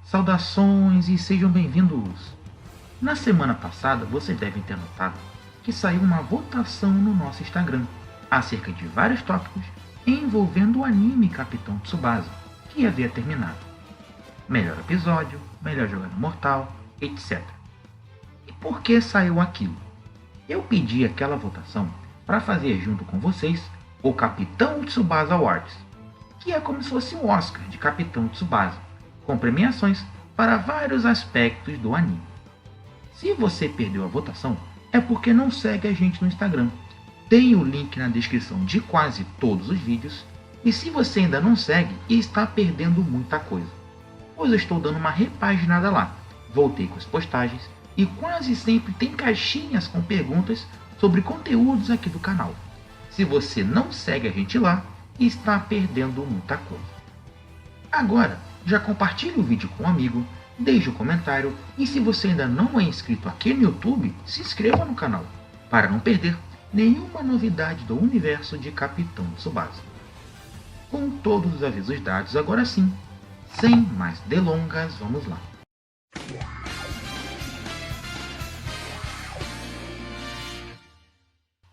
Saudações e sejam bem-vindos! Na semana passada, vocês devem ter notado que saiu uma votação no nosso Instagram acerca de vários tópicos envolvendo o anime Capitão Tsubasa, que havia terminado. Melhor episódio, melhor jogada mortal, etc. E por que saiu aquilo? Eu pedi aquela votação para fazer junto com vocês o Capitão Tsubasa Awards, que é como se fosse o Oscar de Capitão Tsubasa, com premiações para vários aspectos do anime. Se você perdeu a votação, é porque não segue a gente no Instagram. Tem o link na descrição de quase todos os vídeos, e se você ainda não segue, está perdendo muita coisa, pois eu estou dando uma repaginada lá. Voltei com as postagens e quase sempre tem caixinhas com perguntas sobre conteúdos aqui do canal. Se você não segue a gente lá, está perdendo muita coisa. Agora, já compartilhe o vídeo com um amigo, deixe um comentário e se você ainda não é inscrito aqui no YouTube, se inscreva no canal, para não perder nenhuma novidade do universo de Capitão Tsubasa. Com todos os avisos dados, agora sim, sem mais delongas, vamos lá.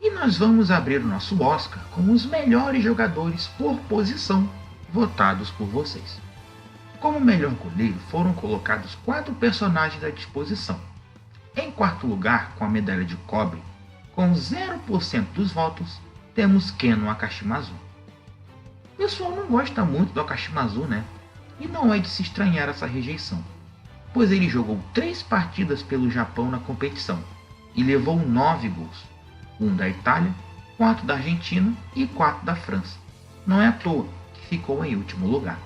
E nós vamos abrir o nosso Oscar com os melhores jogadores por posição, votados por vocês. Como melhor goleiro foram colocados 4 personagens à disposição. Em quarto lugar, com a medalha de cobre, com 0% dos votos, temos Ken Akashimazu. O pessoal não gosta muito do Akashimazu, né? E não é de se estranhar essa rejeição, pois ele jogou 3 partidas pelo Japão na competição e levou 9 gols, 1 da Itália, 4 da Argentina e 4 da França. Não é à toa que ficou em último lugar.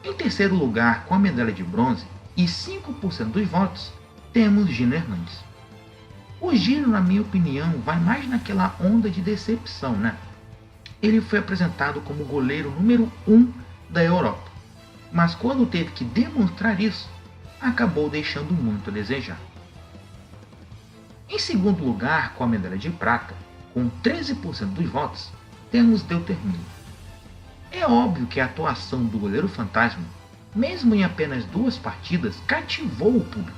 Em terceiro lugar, com a medalha de bronze e 5% dos votos, temos Gino Hernandes. O Gino, na minha opinião, vai mais naquela onda de decepção, né? Ele foi apresentado como o goleiro número 1 da Europa, mas quando teve que demonstrar isso, acabou deixando muito a desejar. Em segundo lugar, com a medalha de prata, com 13% dos votos, temos Deutermine. É óbvio que a atuação do goleiro fantasma, mesmo em apenas 2 partidas, cativou o público,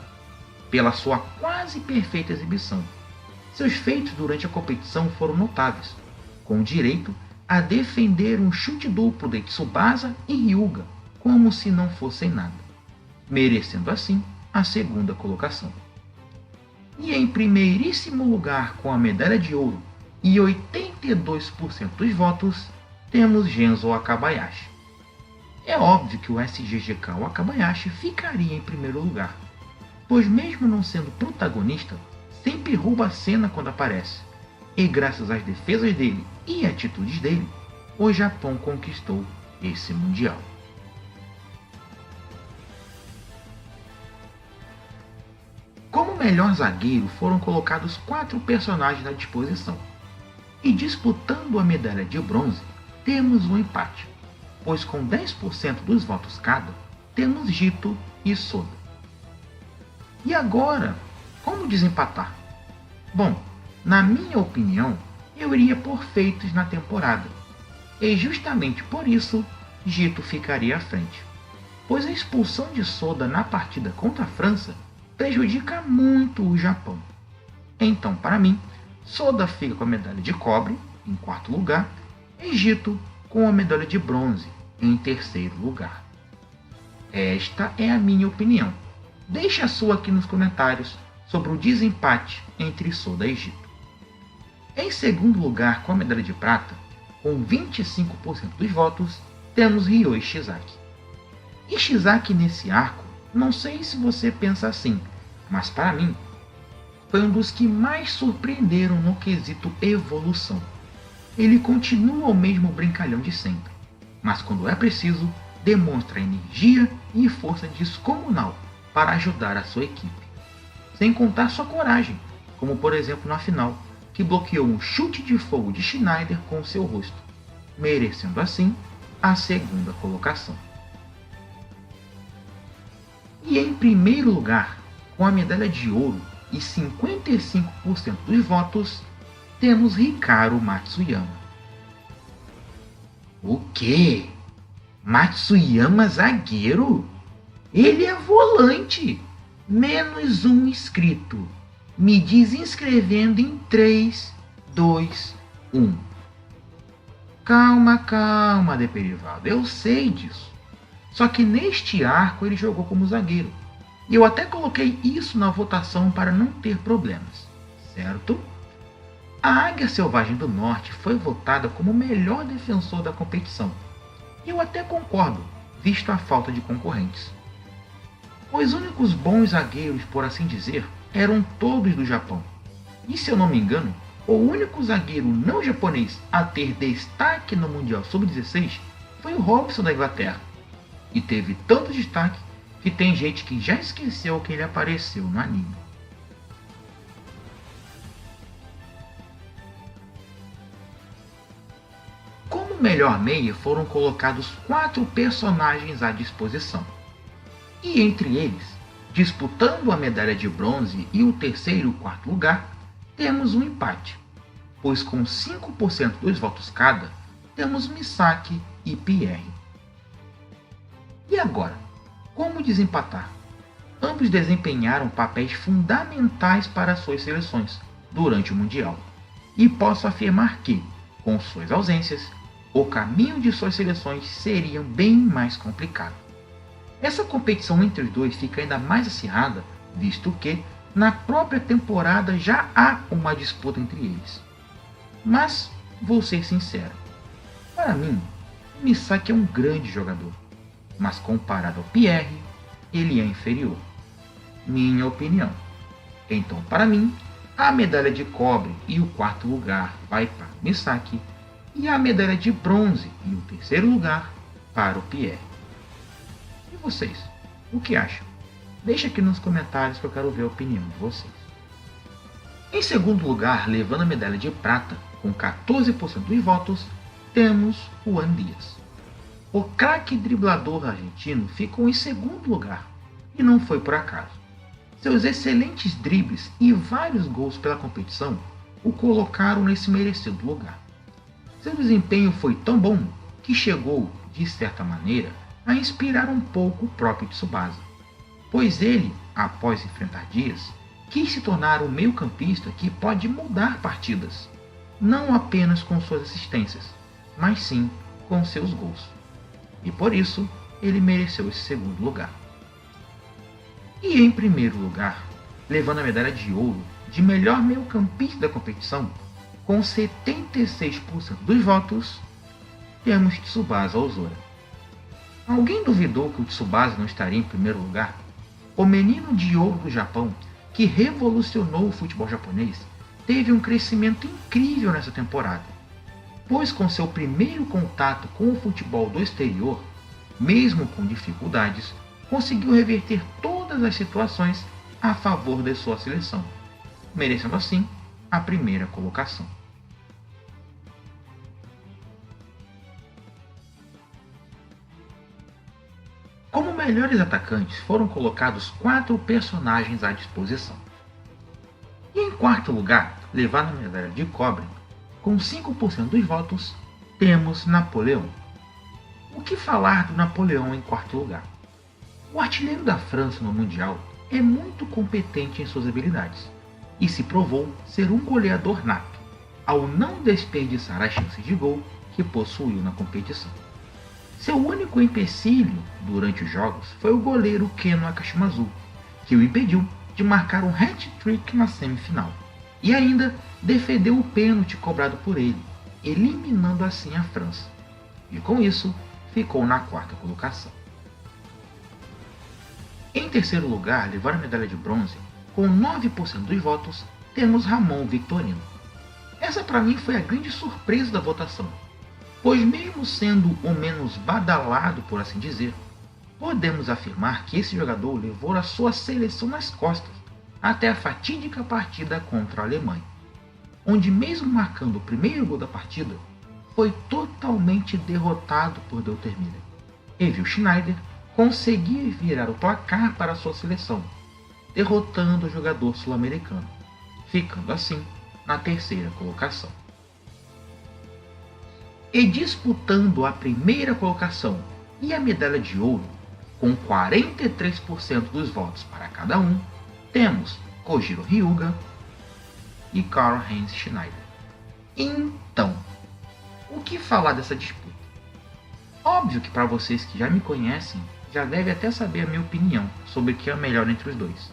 pela sua quase perfeita exibição. Seus feitos durante a competição foram notáveis, com direito a defender um chute duplo de Tsubasa e Hyuga, como se não fossem nada, merecendo assim a segunda colocação. E em primeiríssimo lugar, com a medalha de ouro e 82% dos votos, temos Genzo Wakabayashi. É óbvio que o SGGK Wakabayashi ficaria em primeiro lugar, pois mesmo não sendo protagonista, sempre rouba a cena quando aparece, e graças às defesas dele e atitudes dele, o Japão conquistou esse Mundial. Como melhor zagueiro foram colocados 4 personagens à disposição, e disputando a medalha de bronze, temos um empate, pois com 10% dos votos cada, temos Jito e Soda. E agora, como desempatar? Bom, na minha opinião, eu iria por feitos na temporada, e justamente por isso, Jito ficaria à frente, pois a expulsão de Soda na partida contra a França prejudica muito o Japão. Então, para mim, Soda fica com a medalha de cobre, em quarto lugar, e Jito com a medalha de bronze, em terceiro lugar. Esta é a minha opinião. Deixe a sua aqui nos comentários sobre o desempate entre Soda e Jito. Em segundo lugar, com a medalha de prata, com 25% dos votos, temos Ryo Ishizaki. Ishizaki nesse arco, não sei se você pensa assim, mas para mim, foi um dos que mais surpreenderam no quesito evolução. Ele continua o mesmo brincalhão de sempre, mas quando é preciso, demonstra energia e força descomunal para ajudar a sua equipe. Sem contar sua coragem, como por exemplo na final, que bloqueou um chute de fogo de Schneider com seu rosto, merecendo assim a segunda colocação. E em primeiro lugar, com a medalha de ouro e 55% dos votos, temos Hikaru Matsuyama. O quê? Matsuyama zagueiro? Ele é volante. Menos um inscrito. Me desinscrevendo em 3, 2, 1. Calma, calma, Deperivaldo. Eu sei disso. Só que neste arco ele jogou como zagueiro. E eu até coloquei isso na votação para não ter problemas. Certo? A Águia Selvagem do Norte foi votada como o melhor defensor da competição. E eu até concordo, visto a falta de concorrentes. Os únicos bons zagueiros, por assim dizer, eram todos do Japão. E se eu não me engano, o único zagueiro não japonês a ter destaque no Mundial Sub-16 foi o Robson da Inglaterra. E teve tanto destaque que tem gente que já esqueceu que ele apareceu no anime. Como melhor meia foram colocados 4 personagens à disposição. E entre eles, disputando a medalha de bronze e o terceiro e o quarto lugar, temos um empate, pois com 5% dos votos cada, temos Misaki e Pierre. E agora, como desempatar? Ambos desempenharam papéis fundamentais para suas seleções durante o Mundial, e posso afirmar que, com suas ausências, o caminho de suas seleções seria bem mais complicado. Essa competição entre os dois fica ainda mais acirrada, visto que, na própria temporada já há uma disputa entre eles. Mas, vou ser sincero, para mim, o Misaki é um grande jogador, mas comparado ao Pierre, ele é inferior. Minha opinião. Então, para mim, a medalha de cobre e o quarto lugar vai para o Misaki, e a medalha de bronze e o terceiro lugar para o Pierre. E vocês, o que acham? Deixa aqui nos comentários que eu quero ver a opinião de vocês. Em segundo lugar, levando a medalha de prata, com 14% dos votos, temos Juan Díaz. O craque driblador argentino ficou em segundo lugar, e não foi por acaso. Seus excelentes dribles e vários gols pela competição o colocaram nesse merecido lugar. Seu desempenho foi tão bom que chegou, de certa maneira, a inspirar um pouco o próprio Tsubasa, pois ele, após enfrentar Díaz, quis se tornar um meio-campista que pode mudar partidas, não apenas com suas assistências, mas sim com seus gols. E por isso, ele mereceu esse segundo lugar. E em primeiro lugar, levando a medalha de ouro de melhor meio-campista da competição, com 76% dos votos, temos Tsubasa Ozora. Alguém duvidou que o Tsubasa não estaria em primeiro lugar? O menino de ouro do Japão, que revolucionou o futebol japonês, teve um crescimento incrível nessa temporada, pois com seu primeiro contato com o futebol do exterior, mesmo com dificuldades, conseguiu reverter todas as situações a favor de sua seleção, merecendo assim a primeira colocação. Como melhores atacantes, foram colocados 4 personagens à disposição. E em quarto lugar, levando a medalha de cobre, com 5% dos votos, temos Napoleão. O que falar do Napoleão em quarto lugar? O artilheiro da França no Mundial é muito competente em suas habilidades, e se provou ser um goleador nato, ao não desperdiçar as chances de gol que possuiu na competição. Seu único empecilho durante os jogos foi o goleiro Keno Akashimazu, que o impediu de marcar um hat-trick na semifinal, e ainda defendeu o pênalti cobrado por ele, eliminando assim a França, e com isso ficou na quarta colocação. Em terceiro lugar, levando a medalha de bronze, com 9% dos votos, temos Ramon Victorino. Essa para mim foi a grande surpresa da votação, pois mesmo sendo o menos badalado, por assim dizer, podemos afirmar que esse jogador levou a sua seleção nas costas até a fatídica partida contra a Alemanha, onde mesmo marcando o primeiro gol da partida, foi totalmente derrotado por Deltermiller. Evil Schneider conseguia virar o placar para sua seleção, derrotando o jogador sul-americano, ficando assim na terceira colocação. E disputando a primeira colocação e a medalha de ouro, Com 43% dos votos para cada um, temos Kojiro Hyuga e Karl-Heinz Schneider. Então, o que falar dessa disputa? Óbvio que para vocês que já me conhecem, já devem até saber a minha opinião sobre o que é melhor entre os dois.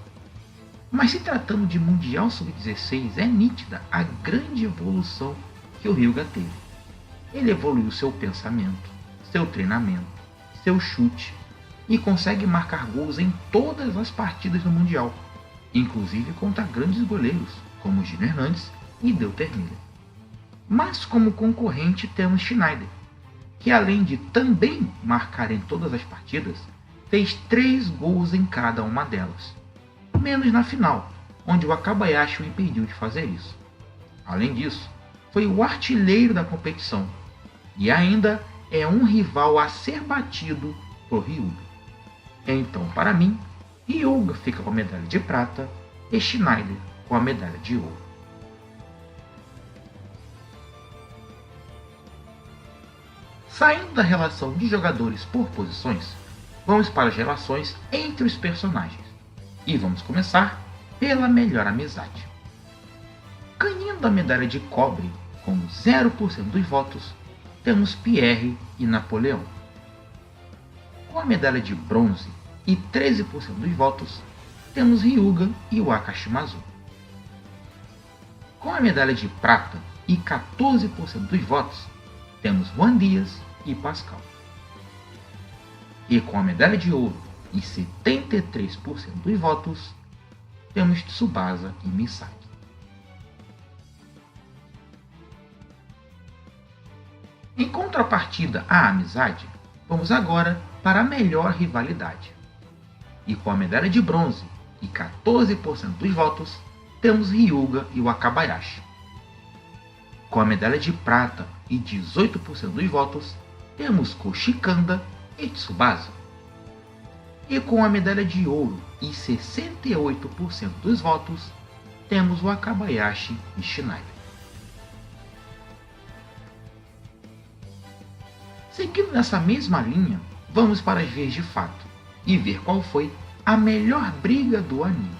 Mas se tratando de Mundial Sub-16, é nítida a grande evolução que o Hyuga teve. Ele evoluiu seu pensamento, seu treinamento, seu chute e consegue marcar gols em todas as partidas do Mundial, inclusive contra grandes goleiros como Gino Hernandes e Deuter Miller. Mas como concorrente temos Schneider, que além de também marcar em todas as partidas, fez 3 gols em cada uma delas, menos na final, onde o Wakabayashi o impediu de fazer isso. Além disso, foi o artilheiro da competição e ainda é um rival a ser batido por Hyuga. Então, para mim, Hyuga fica com a medalha de prata e Schneider com a medalha de ouro. Saindo da relação de jogadores por posições, vamos para as relações entre os personagens. E vamos começar pela melhor amizade. Ganhando a medalha de cobre com 0% dos votos, temos Pierre e Napoleão. Com a medalha de bronze e 13% dos votos, temos Hyuga e Wakashimazu. Com a medalha de prata e 14% dos votos, temos Juan Dias e Pascal. E com a medalha de ouro e 73% dos votos, temos Tsubasa e Misaki. Em contrapartida à amizade, vamos agora para a melhor rivalidade. E com a medalha de bronze e 14% dos votos, temos Hyuga e Wakabayashi. Com a medalha de prata e 18% dos votos, temos Koshi Kanda e Tsubasa. E com a medalha de ouro e 68% dos votos, temos Wakabayashi e Schneider. Seguindo nessa mesma linha, vamos para as vias de fato e ver qual foi a melhor briga do anime.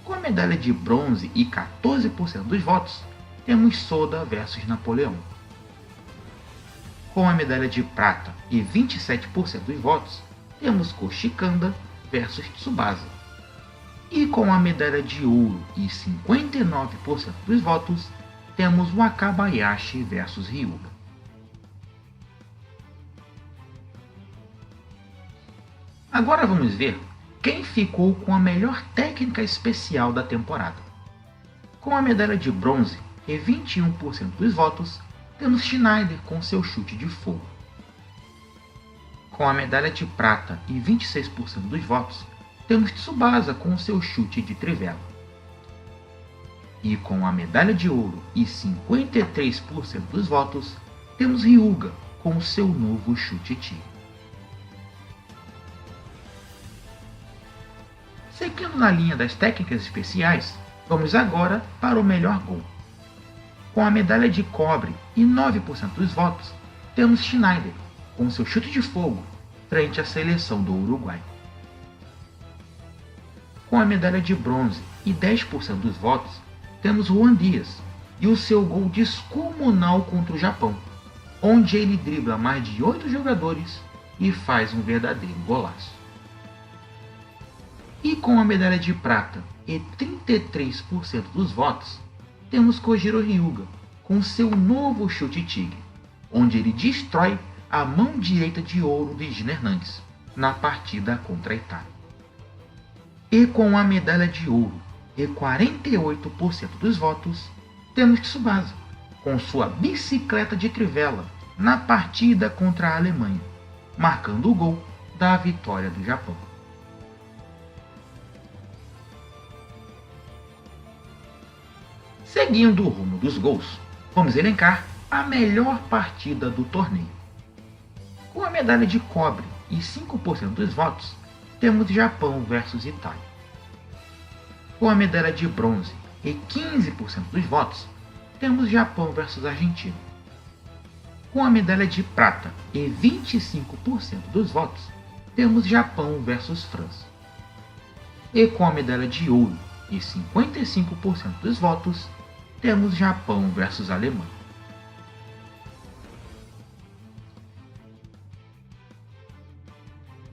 Com a medalha de bronze e 14% dos votos, temos Soda versus Napoleão. Com a medalha de prata e 27% dos votos, temos Koshi Kanda versus Tsubasa. E com a medalha de ouro e 59% dos votos, temos Wakabayashi versus Hyuga. Agora vamos ver quem ficou com a melhor técnica especial da temporada. Com a medalha de bronze e 21% dos votos, temos Schneider com seu chute de fogo. Com a medalha de prata e 26% dos votos, temos Tsubasa com seu chute de trivela. E com a medalha de ouro e 53% dos votos, temos Hyuga com seu novo chute tigre. Seguindo na linha das técnicas especiais, vamos agora para o melhor gol. Com a medalha de cobre e 9% dos votos, temos Schneider com seu chute de fogo frente à seleção do Uruguai. Com a medalha de bronze e 10% dos votos, temos Juan Dias e o seu gol descomunal contra o Japão, onde ele dribla mais de 8 jogadores e faz um verdadeiro golaço. E com a medalha de prata e 33% dos votos, temos Kojiro Hyuga com seu novo chute tigre, onde ele destrói a mão direita de ouro de Gino Hernandes na partida contra a Itália. E com a medalha de ouro e 48% dos votos, temos Tsubasa com sua bicicleta de trivela na partida contra a Alemanha, marcando o gol da vitória do Japão. Seguindo o rumo dos gols, vamos elencar a melhor partida do torneio. Com a medalha de cobre e 5% dos votos, temos Japão versus Itália. Com a medalha de bronze e 15% dos votos, temos Japão versus Argentina. Com a medalha de prata e 25% dos votos, temos Japão versus França. E com a medalha de ouro e 55% dos votos, temos Japão versus Alemanha.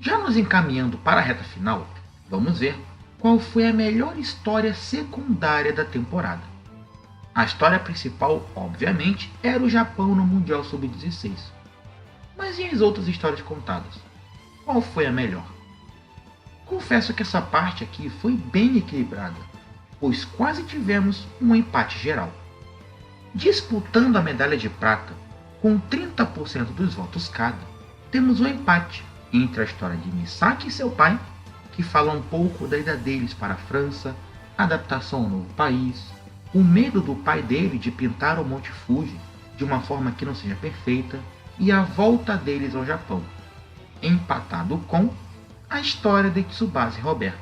Já nos encaminhando para a reta final, vamos ver qual foi a melhor história secundária da temporada. A história principal, obviamente, era o Japão no Mundial Sub-16. Mas e as outras histórias contadas? Qual foi a melhor? Confesso que essa parte aqui foi bem equilibrada, pois quase tivemos um empate geral. Disputando a medalha de prata, com 30% dos votos cada, temos um empate entre a história de Misaki e seu pai, que fala um pouco da ida deles para a França, a adaptação ao novo país, o medo do pai dele de pintar o Monte Fuji de uma forma que não seja perfeita e a volta deles ao Japão, empatado com a história de Tsubasa e Roberto,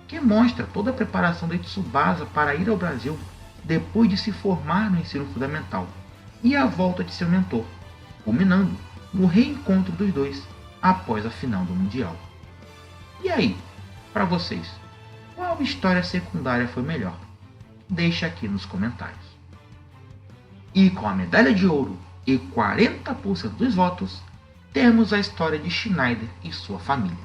que mostra toda a preparação de Tsubasa para ir ao Brasil depois de se formar no ensino fundamental e a volta de seu mentor, culminando no reencontro dos dois após a final do Mundial. E aí, para vocês, qual história secundária foi melhor? Deixe aqui nos comentários. E com a medalha de ouro e 40% dos votos, temos a história de Schneider e sua família,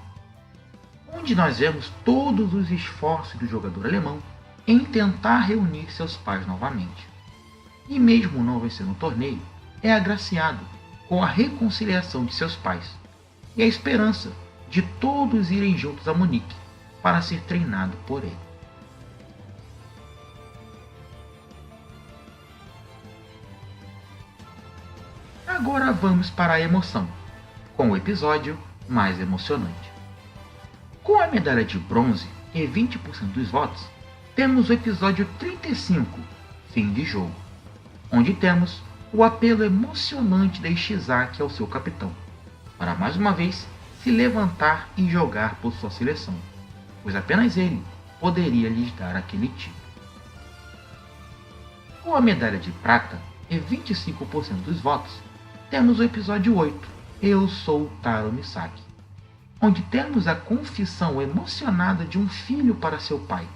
onde nós vemos todos os esforços do jogador alemão em tentar reunir seus pais novamente. E mesmo não vencendo o torneio, é agraciado com a reconciliação de seus pais e a esperança de todos irem juntos a Munique para ser treinado por ele. Agora vamos para a emoção, com o episódio mais emocionante. Com a medalha de bronze e 20% dos votos, temos o episódio 35, Fim de Jogo, onde temos o apelo emocionante de Ishizaki ao seu capitão, para mais uma vez se levantar e jogar por sua seleção, pois apenas ele poderia lhes dar aquele título. Com a medalha de prata e 25% dos votos, temos o episódio 8, Eu Sou Taro Misaki, onde temos a confissão emocionada de um filho para seu pai,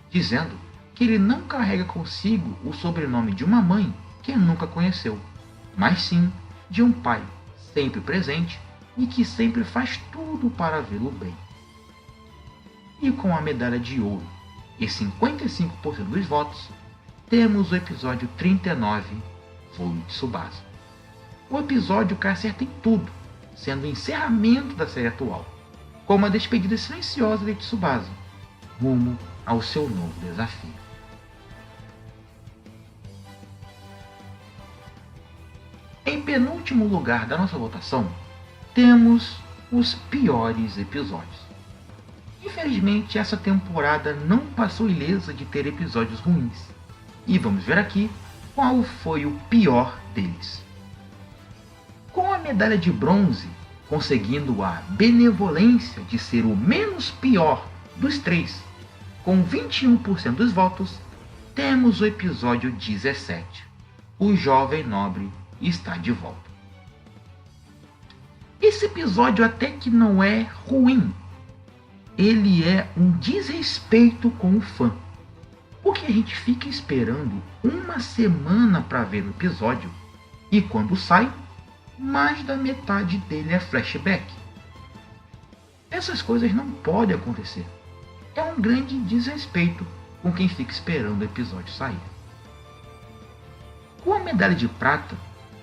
dizendo que ele não carrega consigo o sobrenome de uma mãe que nunca conheceu, mas sim de um pai sempre presente e que sempre faz tudo para vê-lo bem. E com a medalha de ouro e 55% dos votos, temos o episódio 39, Voo de Tsubasa. O episódio que acerta em tudo, sendo o encerramento da série atual, com uma despedida silenciosa de Tsubasa, rumo ao seu novo desafio. Em penúltimo lugar da nossa votação, temos os piores episódios. Infelizmente, essa temporada não passou ilesa de ter episódios ruins, e vamos ver aqui qual foi o pior deles. Com a medalha de bronze, conseguindo a benevolência de ser o menos pior dos três, com 21% dos votos, temos o episódio 17, O Jovem Nobre Está de Volta. Esse episódio até que não é ruim, ele é um desrespeito com o fã, porque a gente fica esperando uma semana para ver o episódio e quando sai, mais da metade dele é flashback. Essas coisas não podem acontecer. É um grande desrespeito com quem fica esperando o episódio sair. Com a medalha de prata,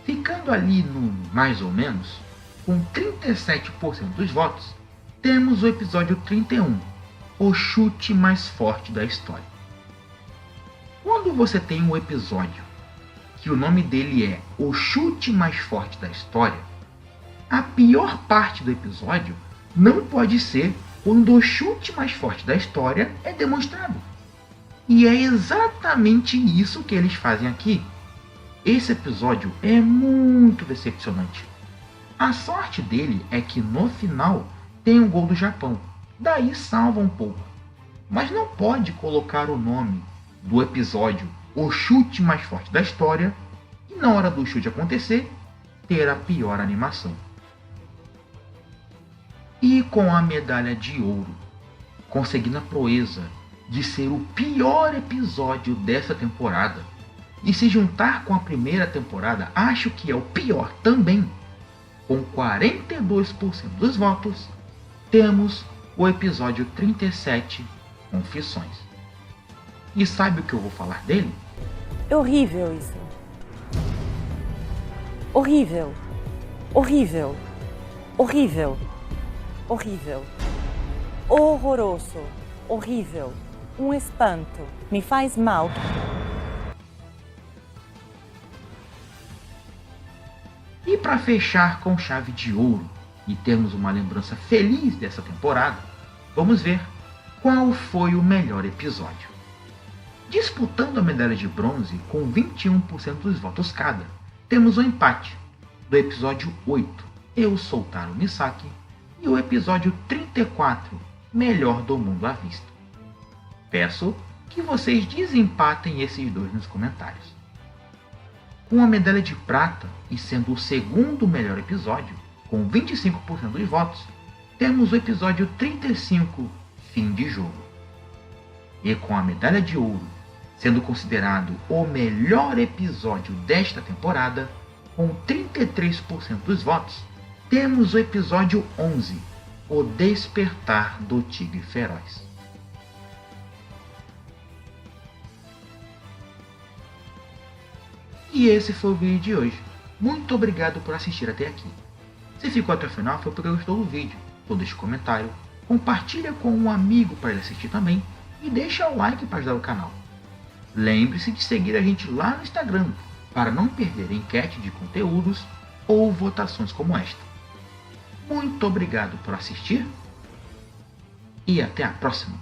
ficando ali no mais ou menos, com 37% dos votos, temos o episódio 31, O Chute Mais Forte da História. Quando você tem um episódio que o nome dele é O Chute Mais Forte da História, a pior parte do episódio não pode ser quando o chute mais forte da história é demonstrado. E é exatamente isso que eles fazem aqui. Esse episódio é muito decepcionante. A sorte dele é que no final tem um gol do Japão, daí salva um pouco. Mas não pode colocar o nome do episódio O Chute Mais Forte da História e na hora do chute acontecer, ter a pior animação. E com a medalha de ouro, conseguindo a proeza de ser o pior episódio dessa temporada, e se juntar com a primeira temporada, acho que é o pior também, com 42% dos votos, temos o episódio 37, Confissões. E sabe o que eu vou falar dele? É horrível isso. Horrível. Horrível. Horrível. Horrível. Horroroso. Horrível. Um espanto. Me faz mal. E para fechar com chave de ouro e termos uma lembrança feliz dessa temporada, vamos ver qual foi o melhor episódio. Disputando a medalha de bronze com 21% dos votos cada, temos o empate do episódio 8, Eu Soltar o Misaki, e o episódio 34, Melhor do Mundo à Vista. Peço que vocês desempatem esses dois nos comentários. Com a medalha de prata e sendo o segundo melhor episódio, com 25% dos votos, temos o episódio 35, Fim de Jogo. E com a medalha de ouro, sendo considerado o melhor episódio desta temporada, com 33% dos votos, temos o episódio 11, O Despertar do Tigre Feroz. E esse foi o vídeo de hoje. Muito obrigado por assistir até aqui. Se ficou até o final foi porque gostou do vídeo. Então deixe um comentário, compartilha com um amigo para ele assistir também e deixa o like para ajudar o canal. Lembre-se de seguir a gente lá no Instagram para não perder enquete de conteúdos ou votações como esta. Muito obrigado por assistir e até a próxima!